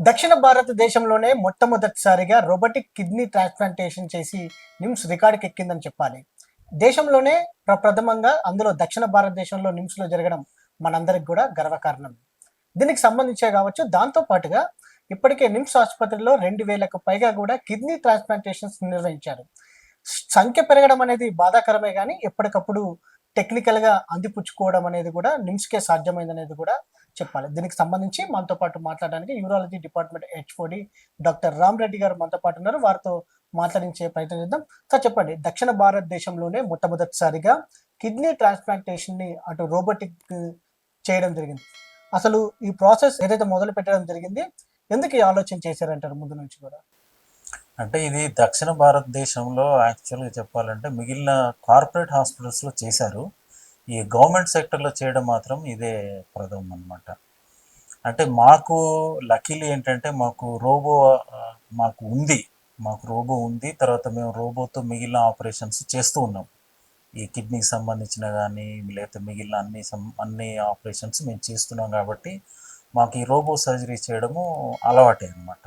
దక్షిణ భారతదేశంలోనే మొట్టమొదటిసారిగా రోబోటిక్ కిడ్నీ ట్రాన్స్‌ప్లాంటేషన్ చేసి నిమ్స్ రికార్డుకెక్కిందని చెప్పాలి. దేశంలోనే ప్రప్రథమంగా అందులో దక్షిణ భారతదేశంలో నిమ్స్‌లో జరగడం మనందరికి గూడా గర్వకారణం. దీనికి సంబంధించే గావచ్చు, దాంతో పాటుగా ఇప్పటికే నిమ్స్ ఆసుపత్రిలో 2000కు పైగా గూడా కిడ్నీ ట్రాన్స్‌ప్లాంటేషన్స్ నిర్వహించారు. సంఖ్య పెరగడం అనేది బాధాకరమే గానీ, ఎప్పటికప్పుడు టెక్నికల్‌గా అందిపుచ్చుకోవడం అనేది గూడా నిమ్స్‌కే సాధ్యమైందనేది గూడా చెప్పాలి. దీనికి సంబంధించి మనతో పాటు మాట్లాడడానికి urology department HOD doctor Rama Reddy గారు మనతో పాటు ఉన్నారు. వారితో మాట్లాడించే ప్రయత్నం చేద్దాం. సార్ చెప్పండి. దక్షిణ భారతదేశంలోనే మొట్టమొదటిసారిగా కిడ్నీ ట్రాన్స్‌ప్లాంటేషన్‌ని అటు రోబోటిక్ చేయడం జరిగింది. అసలు ఈ ప్రాసెస్ ఏదైతే మొదలుపెట్టడం జరిగింది, ఎందుకు ఈ ఆలోచన చేశారంటారు ముందు నుంచి గూడా? అంటే ఇది దక్షిణ భారతదేశంలో యాక్చువల్‌గా చెప్పాలంటే మిగిలిన కార్పొరేట్ హాస్పిటల్స్‌లో చేశారు. ఈ గవర్నమెంట్ సెక్టర్‌లో చేయడం మాత్రం ఇదే ప్రథమం అనమాట. అంటే మాకు లక్కీలీ ఏంటంటే మాకు ఉంది. మాకు రోబో ఉంది. తర్వాత మేము రోబోతో మిగిలిన ఆపరేషన్స్ చేస్తూ ఉన్నాం. ఈ కిడ్నీకి సంబంధించిన గానీ, లేకపోతే మిగిలిన అన్ని ఆపరేషన్స్ మేము చేస్తున్నాం కాబట్టి, మాకు ఈ రోబో సర్జరీ చేయడము అలవాటే అనమాట.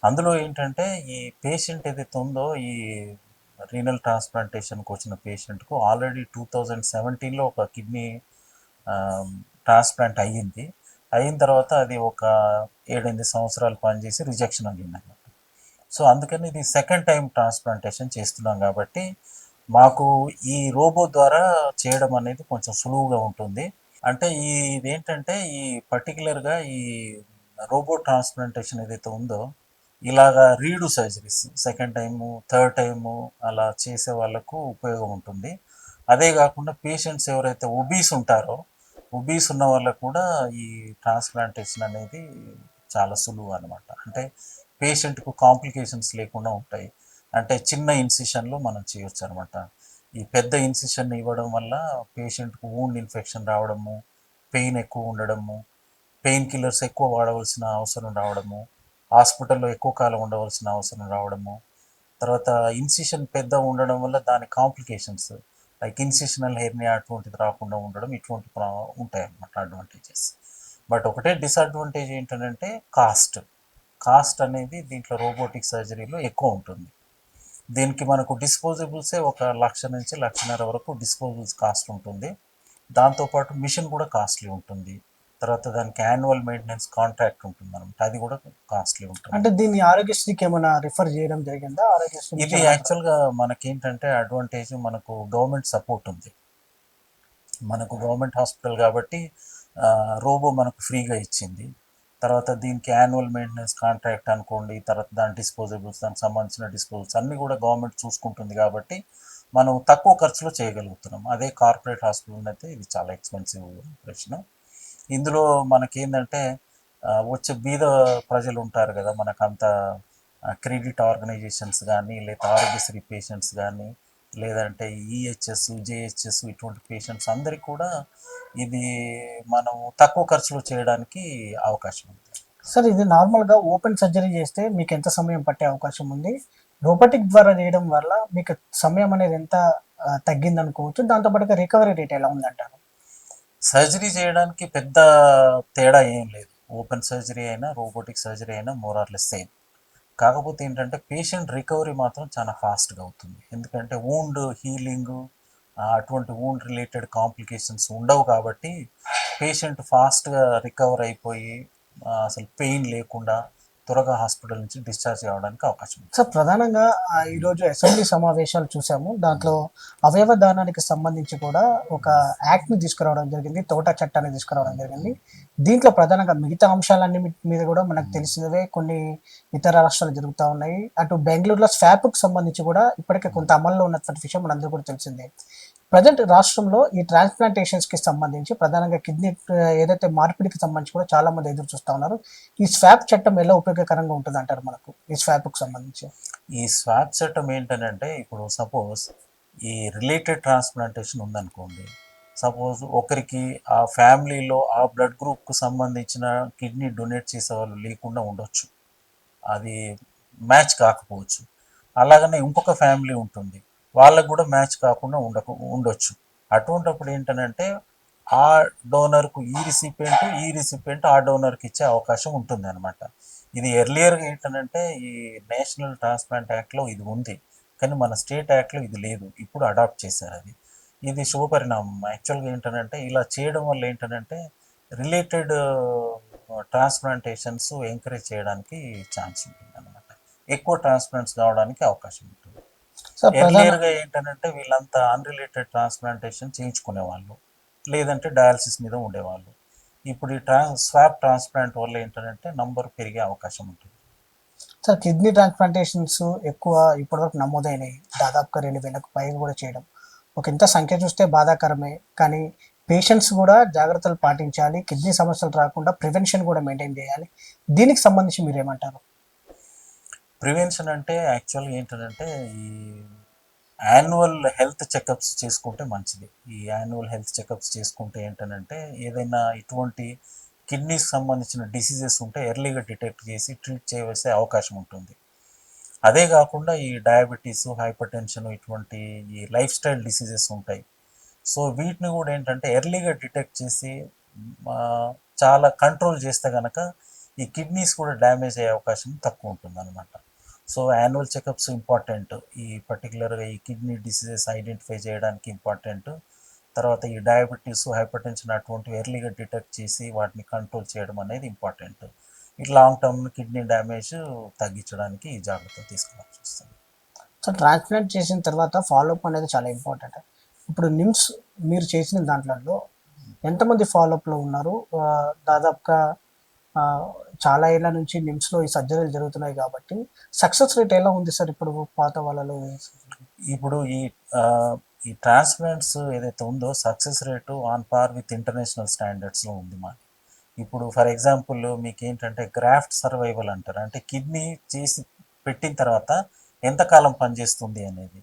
అందులో ఏంటంటే ఈ పేషెంట్ ఏదైతే ఉందో ఈ రీనల్ ట్రాన్స్ప్లాంటేషన్కి వచ్చిన పేషెంట్కు ఆల్రెడీ 2017లో ఒక కిడ్నీ ట్రాన్స్ప్లాంట్ అయ్యింది. అయిన తర్వాత అది ఒక 7-8 సంవత్సరాలు పనిచేసి రిజెక్షన్ అయ్యింది అనమాట. సో అందుకని ఇది సెకండ్ టైం ట్రాన్స్ప్లాంటేషన్ చేస్తున్నాం కాబట్టి మాకు ఈ రోబో ద్వారా చేయడం అనేది కొంచెం సులువుగా ఉంటుంది. అంటే ఇదేంటంటే ఈ పర్టికులర్గా ఈ రోబో ట్రాన్స్ప్లాంటేషన్ ఏదైతే ఉందో ఇలాగా redo surgeries second time, third time అలా చేసే వాళ్ళకు ఉపయోగం ఉంటుంది. అదే కాకుండా పేషెంట్స్ ఎవరైతే ఒబీస్ ఉంటారో, ఒబీస్ ఉన్న వాళ్ళకు కూడా ఈ ట్రాన్స్ప్లాంటేషన్ అనేది చాలా సులువు అనమాట. అంటే పేషెంట్కు కాంప్లికేషన్స్ లేకుండా ఉంటాయి. అంటే చిన్న ఇన్సిషన్లో మనం చేయొచ్చు అనమాట. ఈ పెద్ద ఇన్సిషన్ ఇవ్వడం వల్ల పేషెంట్కు వూండ్ ఇన్ఫెక్షన్ రావడము, పెయిన్ ఎక్కువ ఉండడము, పెయిన్ కిల్లర్స్ ఎక్కువ వాడవలసిన అవసరం రావడము, హాస్పిటల్లో ఎక్కువ కాలం ఉండవలసిన అవసరం రావడము, తర్వాత ఇన్సిషన్ పెద్ద ఉండడం వల్ల దాని కాంప్లికేషన్స్ లైక్ ఇన్సిషనల్ హెర్నియా అటువంటిది రాకుండా ఉండడం ఇటువంటి ఉంటాయి అన్నమాట అడ్వాంటేజెస్. బట్ ఒకటే డిసడ్వాంటేజ్ ఏంటంటే కాస్ట్ అనేది దీంట్లో రోబోటిక్ సర్జరీలో ఎక్కువ ఉంటుంది. దీనికి మనకు డిస్పోజబుల్సే ఒక 1,00,000 నుంచి 1,50,000 వరకు డిస్పోజబుల్స్ కాస్ట్ ఉంటుంది. దాంతోపాటు మిషన్ కూడా కాస్ట్లీ ఉంటుంది. తర్వాత దానికి యాన్యువల్ మెయింటెనెన్స్ కాంట్రాక్ట్ ఉంటుంది అనమాట. అది కూడా కాస్ట్లీ ఉంటుంది. అంటే దీన్ని ఆరోగ్యశ్రీకి ఏమైనా రిఫర్ చేయడం జరిగిందా? ఆరోగ్యశ్రీ ఇది నుంచి ఏమైనా యాక్చువల్గా మనకేంటంటే అడ్వాంటేజ్ మనకు గవర్నమెంట్ సపోర్ట్ ఉంది. మనకు గవర్నమెంట్ హాస్పిటల్ కాబట్టి రోబో మనకు ఫ్రీగా ఇచ్చింది. తర్వాత దీనికి యాన్యువల్ మెయింటెనెన్స్ కాంట్రాక్ట్ అనుకోండి, తర్వాత దాని డిస్పోజబుల్స్, దానికి సంబంధించిన డిస్పోజబుల్స్ అన్నీ కూడా గవర్నమెంట్ చూసుకుంటుంది కాబట్టి మనం తక్కువ ఖర్చులో చేయగలుగుతున్నాం. అదే కార్పొరేట్ హాస్పిటల్ అయితే ఇది చాలా ఎక్స్పెన్సివ్ ఆపరేషన్. ఇందులో మనకేందంటే వచ్చే బీద ప్రజలు ఉంటారు కదా, మనకంత క్రెడిట్ ఆర్గనైజేషన్స్ కానీ, లేదా ఆరోగ్యశ్రీ పేషెంట్స్ కానీ, లేదంటే ఈహెచ్ఎస్, జేహెచ్ఎస్ ఇటువంటి పేషెంట్స్ అందరికీ కూడా ఇది మనం తక్కువ ఖర్చులో చేయడానికి అవకాశం ఉంది. సార్ ఇది నార్మల్‌గా ఓపెన్ సర్జరీ చేస్తే మీకెంత సమయం పట్టే అవకాశం ఉంది? రోబోటిక్ ద్వారా చేయడం వల్ల మీకు సమయం అనేది ఎంత తగ్గిందనుకోవచ్చు? దాంతో పాటుగా రికవరీ రేట్ ఎలా ఉందంటారు? సర్జరీ చేయడానికి పెద్ద తేడా ఏం లేదు. ఓపెన్ సర్జరీ అయినా, రోబోటిక్ సర్జరీ అయినా మోర్ ఆర్ లెస్ సేమ్. కాకపోతే ఏంటంటే పేషెంట్ రికవరీ మాత్రం చాలా ఫాస్ట్గా అవుతుంది. ఎందుకంటే వూండ్ హీలింగు, అటువంటి వూండ్ రిలేటెడ్ కాంప్లికేషన్స్ ఉండవు కాబట్టి పేషెంట్ ఫాస్ట్గా రికవర్ అయిపోయి అసలు పెయిన్ లేకుండా త్వరగా హాస్పిటల్ నుంచి డిశ్చార్జ్ అవ్వడానికి అవకాశం ఉంది. సార్ ప్రధానంగా ఈరోజు అసెంబ్లీ సమావేశాలు చూసాము. దాంట్లో అవయవ దానానికి సంబంధించి కూడా ఒక యాక్ట్‌ని తీసుకురావడం జరిగింది. తోటా చట్టాన్ని తీసుకురావడం జరిగింది. దీంట్లో ప్రధానంగా మిగతా అంశాలన్నీ మీద కూడా మనకు తెలిసినవే కొన్ని ఇతర రాష్ట్రాలు జరుగుతా ఉన్నాయి. అటు బెంగుళూరులో స్వాప్‌కి సంబంధించి కూడా ఇప్పటికే కొంత అమల్లో ఉన్నటువంటి విషయం మనందరికీ కూడా తెలిసిందే. ప్రెజెంట్ రాష్ట్రంలో ఈ ట్రాన్స్‌ప్లాంటేషన్స్‌కి సంబంధించి ప్రధానంగా కిడ్నీ ఏదైతే మార్పిడికి సంబంధించి కూడా చాలా మంది ఎదురు చూస్తా ఉన్నారు. ఈ స్వాప్ చట్టం ఎలా ఉపయోగకరంగా ఉంటుందంటారు మనకు? ఈ స్వాప్‌కి సంబంధించి? ఈ స్వాప్ చట్టం ఏంటనంటే ఇప్పుడు సపోజ్ ఈ రిలేటెడ్ ట్రాన్స్ప్లాంటేషన్ ఉందనుకోండి. సపోజ్ ఒకరికి ఆ ఫ్యామిలీలో ఆ బ్లడ్ గ్రూప్‌కు సంబంధించిన కిడ్నీ డొనేట్ చేసేవాళ్ళు లేకుండా ఉండొచ్చు. అది మ్యాచ్ కాకపోవచ్చు. అలాగనే ఇంకొక ఫ్యామిలీ ఉంటుంది. వాళ్ళకు కూడా మ్యాచ్ కాకుండా ఉండొచ్చు. అటువంటప్పుడు ఏంటనంటే ఆ డోనర్‌కు ఈ రిసిపియంట్ ఆ డోనర్‌కి ఇచ్చే అవకాశం ఉంటుందనమాట. ఇది ఎర్లియర్గా ఏంటంటే ఈ నేషనల్ ట్రాన్స్ప్లాంట్ యాక్ట్లో ఇది ఉంది, కానీ మన స్టేట్ యాక్ట్లో ఇది లేదు. ఇప్పుడు అడాప్ట్ చేశారు అది. ఇది శుభపరిణామం. యాక్చువల్గా ఏంటంటే ఇలా చేయడం వల్ల ఏంటంటే రిలేటెడ్ ట్రాన్స్ప్లాంటేషన్స్ ఎంకరేజ్ చేయడానికి ఛాన్స్ ఉంటుంది అనమాట. ఎక్కువ ట్రాన్స్ప్లాంట్స్ కావడానికి అవకాశం ఉంటుంది. సార్ ప్రధాన ఎర్లియర్గా ఏంటంటే వీళ్ళంతా అన్రిలేటెడ్ ట్రాన్స్ప్లాంటేషన్ చేయించుకునేవాళ్ళు, లేదంటే డయాలసిస్ మీద ఉండేవాళ్ళు. ఇప్పుడు ఈ స్వాప్ ట్రాన్స్ప్లాంట్ వల్ల ఏంటంటే నంబర్ పెరిగే అవకాశం ఉంటుంది. సార్ కిడ్నీ ట్రాన్స్ప్లాంటేషన్స్ ఎక్కువ ఇప్పటివరకు నమోదైనవి దాదాపుగా 2000కు పైగా కూడా చేయడం ఒక ఇంత సంఖ్య చూస్తే బాధాకరమే. కానీ పేషెంట్స్ కూడా జాగ్రత్తలు పాటించాలి, కిడ్నీ సమస్యలు రాకుండా ప్రివెన్షన్ కూడా మెయింటైన్ చేయాలి. దీనికి సంబంధించి మీరు ఏమంటారు? ప్రివెన్షన్ అంటే యాక్చువల్గా ఏంటంటే ఈ యాన్యువల్ హెల్త్ చెకప్స్ చేసుకుంటే మంచిది. ఈ యాన్యువల్ హెల్త్ చెకప్స్ చేసుకుంటే ఏంటంటే ఏదైనా ఇటువంటి కిడ్నీకి సంబంధించిన డిసీజెస్ ఉంటే ఎర్లీగా డిటెక్ట్ చేసి ట్రీట్ చేయవలసే అవకాశం ఉంటుంది. అదే కాకుండా ఈ డయాబెటీస్, హైపర్ టెన్షన్ ఇటువంటి ఈ లైఫ్ స్టైల్ డిసీజెస్ ఉంటాయి. సో వీటిని కూడా ఏంటంటే ఎర్లీగా డిటెక్ట్ చేసి ఆ, చాలా కంట్రోల్ చేస్తే కనుక ఈ కిడ్నీస్ కూడా డ్యామేజ్ అయ్యే అవకాశం తక్కువ ఉంటుంది అనమాట. So annual checkups important. ఈ పర్టికులర్గా ఈ కిడ్నీ డిసీజెస్ ఐడెంటిఫై చేయడానికి ఇంపార్టెంట్. తర్వాత ఈ డయాబెటీస్, హైపర్ టెన్షన్ అటువంటివి ఎర్లీగా డిటెక్ట్ చేసి వాటిని కంట్రోల్ చేయడం అనేది ఇంపార్టెంట్. ఈ లాంగ్ టర్మ్ కిడ్నీ డ్యామేజ్ తగ్గించడానికి ఈ జాగ్రత్తలు తీసుకోవాల్సి వస్తుంది. సో ట్రాన్స్ప్లాంట్ చేసిన తర్వాత ఫాలోఅప్ అనేది చాలా ఇంపార్టెంట్. ఇప్పుడు నిమ్స్ మీరు చేసిన దాంట్లో ఎంతమంది ఫాలోఅప్లో ఉన్నారు? దాదాపుగా ఆ, చాలా ఏళ్ళ నుంచి నిమ్స్లో ఈ సర్జరీలు జరుగుతున్నాయి కాబట్టి సక్సెస్ రేట్ ఎలా ఉంది సార్ ఇప్పుడు పాత వాళ్ళలో? ఇప్పుడు ఆ, ఈ ట్రాన్స్ప్లాంట్స్ ఏదైతే ఉందో success rate on par with international స్టాండర్డ్స్లో ఉంది మాది. ఇప్పుడు ఫర్ ఎగ్జాంపుల్ మీకు ఏంటంటే గ్రాఫ్ట్ సర్వైవల్ అంటారు, అంటే కిడ్నీ చేసి పెట్టిన తర్వాత ఎంతకాలం పనిచేస్తుంది అనేది.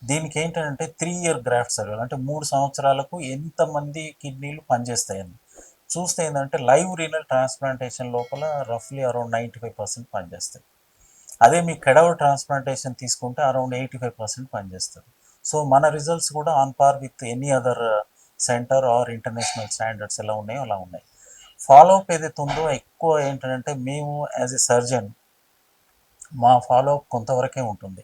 దీనికి ఏంటంటే 3 year గ్రాఫ్ట్ సర్వైవల్, అంటే 3 సంవత్సరాలకు ఎంతమంది కిడ్నీలు పనిచేస్తాయని చూస్తే ఏంటంటే లైవ్ రీనల్ ట్రాన్స్ప్లాంటేషన్ లోపల రఫ్లీ అరౌండ్ 95% పనిచేస్తాయి. అదే మీ కెడవర్ ట్రాన్స్ప్లాంటేషన్ తీసుకుంటే అరౌండ్ 85% పనిచేస్తుంది. సో మన రిజల్ట్స్ కూడా on par with any other centre or international standards ఎలా ఉన్నాయో అలా ఉన్నాయి. ఫాలోఅప్ ఏదైతే ఉందో ఎక్కువ ఏంటంటే మేము యాజ్ ఎ సర్జన్ మా ఫాలోఅప్ కొంతవరకే ఉంటుంది.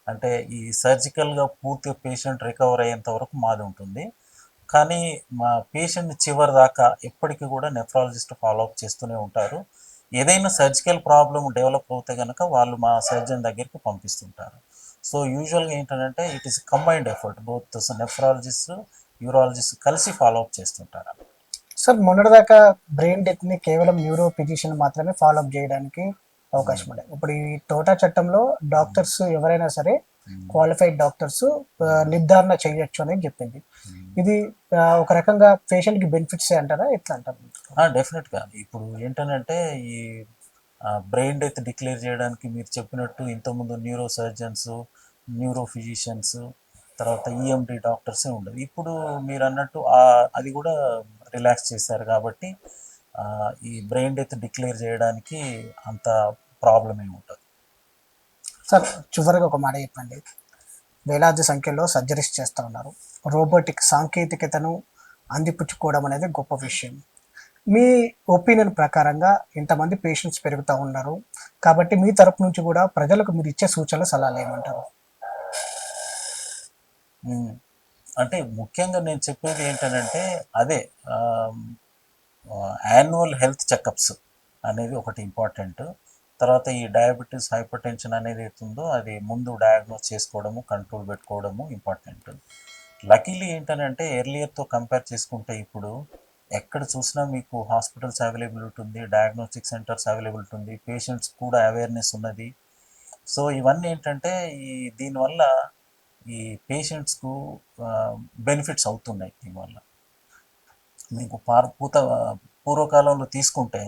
అంటే ఈ సర్జికల్గా పూర్తిగా పేషెంట్ రికవర్ అయ్యేంత వరకు మాది ఉంటుంది. కానీ మా పేషెంట్ చివరి దాకా ఎప్పటికీ కూడా నెఫ్రాలజిస్ట్ ఫాలోఅప్ చేస్తూనే ఉంటారు. ఏదైనా సర్జికల్ ప్రాబ్లం డెవలప్ అవుతే కనుక వాళ్ళు మా సర్జన్ దగ్గరికి పంపిస్తుంటారు. సో యూజువల్గా ఏంటంటే it is combined effort, both nephrologist, urologist కలిసి ఫాలోఅప్ చేస్తుంటారు. సార్ మొన్నటిదాకా బ్రెయిన్ డెత్ని కేవలం న్యూరో ఫిజిషియన్ మాత్రమే ఫాలోఅప్ చేయడానికి అవకాశం ఉండేది. ఇప్పుడు ఈ టోటా చట్టంలో డాక్టర్స్ ఎవరైనా సరే క్వాలిఫైడ్ డాక్టర్స్ నిర్ధారణ చేయొచ్చు అని చెప్పింది. ఇది ఒక రకంగా పేషెంట్కి బెనిఫిట్స్ అంటారా, ఎట్లా అంటారు? డెఫినెట్గా ఇప్పుడు ఏంటంటే ఈ బ్రెయిన్ డెత్ డిక్లేర్ చేయడానికి మీరు చెప్పినట్టు ఇంతకుముందు న్యూరో సర్జన్స్, న్యూరో ఫిజిషియన్స్, తర్వాత ఈఎండి డాక్టర్సే ఉండదు. ఇప్పుడు మీరు అన్నట్టు అది కూడా రిలాక్స్ చేశారు కాబట్టి ఆ, ఈ బ్రెయిన్ డెత్ డిక్లేర్ చేయడానికి అంత ప్రాబ్లం ఏమి ఉంటుంది. సార్ చివరిగా ఒక మాట చెప్పండి. వేలాది సంఖ్యలో సర్జరీస్ చేస్తూ ఉన్నారు. రోబోటిక్ సాంకేతికతను అందిపుచ్చుకోవడం అనేది గొప్ప విషయం. మీ ఒపీనియన్ ప్రకారంగా ఇంతమంది పేషెంట్స్ పెరుగుతూ ఉన్నారు కాబట్టి మీ తరపు నుంచి కూడా ప్రజలకు మీరు ఇచ్చే సూచనలు, సలహాలు ఏమంటారు? ఉమ్, అంటే ముఖ్యంగా నేను చెప్పేది ఏంటంటే అదే యాన్యువల్ హెల్త్ చెకప్స్ అనేది ఒకటి ఇంపార్టెంట్. తర్వాత ఈ డయాబెటీస్, హైపర్ టెన్షన్ అనేది అవుతుందో అది ముందు డయాగ్నోస్ చేసుకోవడము, కంట్రోల్ పెట్టుకోవడము ఇంపార్టెంట్. లక్కీలీ ఏంటంటే ఎర్లియర్తో కంపేర్ చేసుకుంటే ఇప్పుడు ఎక్కడ చూసినా మీకు హాస్పిటల్స్ అవైలబిలిటీ ఉంది, డయాగ్నోస్టిక్ సెంటర్స్ అవైలబిలిటీ ఉంది, పేషెంట్స్ కూడా అవేర్నెస్ ఉన్నది. సో ఇవన్నీ ఏంటంటే దీనివల్ల ఈ పేషెంట్స్కు బెనిఫిట్స్ అవుతున్నాయి. దీనివల్ల మీకు పూర్వకాలంలో తీసుకుంటే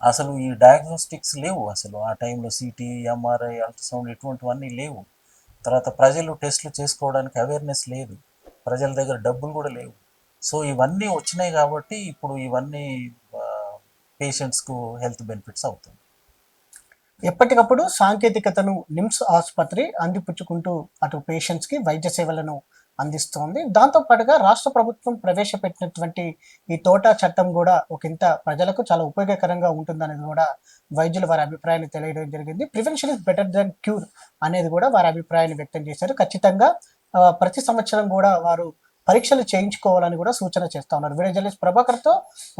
అసలు ఈ డయాగ్నోస్టిక్స్ లేవు. అసలు ఆ టైంలో సిటీ, ఎంఆర్ఐ, అల్ట్రాసౌండ్ ఇటువంటివన్నీ లేవు. తర్వాత ప్రజలు టెస్టులు చేసుకోవడానికి అవేర్నెస్ లేదు, ప్రజల దగ్గర డబ్బులు కూడా లేవు. సో ఇవన్నీ వచ్చినాయి కాబట్టి ఇప్పుడు ఇవన్నీ పేషెంట్స్కు హెల్త్ బెనిఫిట్స్ అవుతుంది. ఎప్పటికప్పుడు సాంకేతికతను నిమ్స్ ఆసుపత్రి అందిపుచ్చుకుంటూ అటు పేషెంట్స్కి వైద్య సేవలను అందిస్తోంది. దాంతో పాటుగా రాష్ట్ర ప్రభుత్వం ప్రవేశపెట్టినటువంటి ఈ తోటా చట్టం కూడా ఒకంత ప్రజలకు చాలా ఉపయోగకరంగా ఉంటుందనేది కూడా వైద్యులు వారి అభిప్రాయాన్ని తెలియడం జరిగింది. Prevention is better than cure అనేది కూడా వారి అభిప్రాయాన్ని వ్యక్తం చేశారు. ఖచ్చితంగా ప్రతి సంవత్సరం కూడా వారు పరీక్షలు చేయించుకోవాలని కూడా సూచన చేస్తా ఉన్నారు. వీడియో జర్నలిస్ట్ ప్రభాకర్తో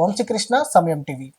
వంశీకృష్ణ, సమయం టీవీ.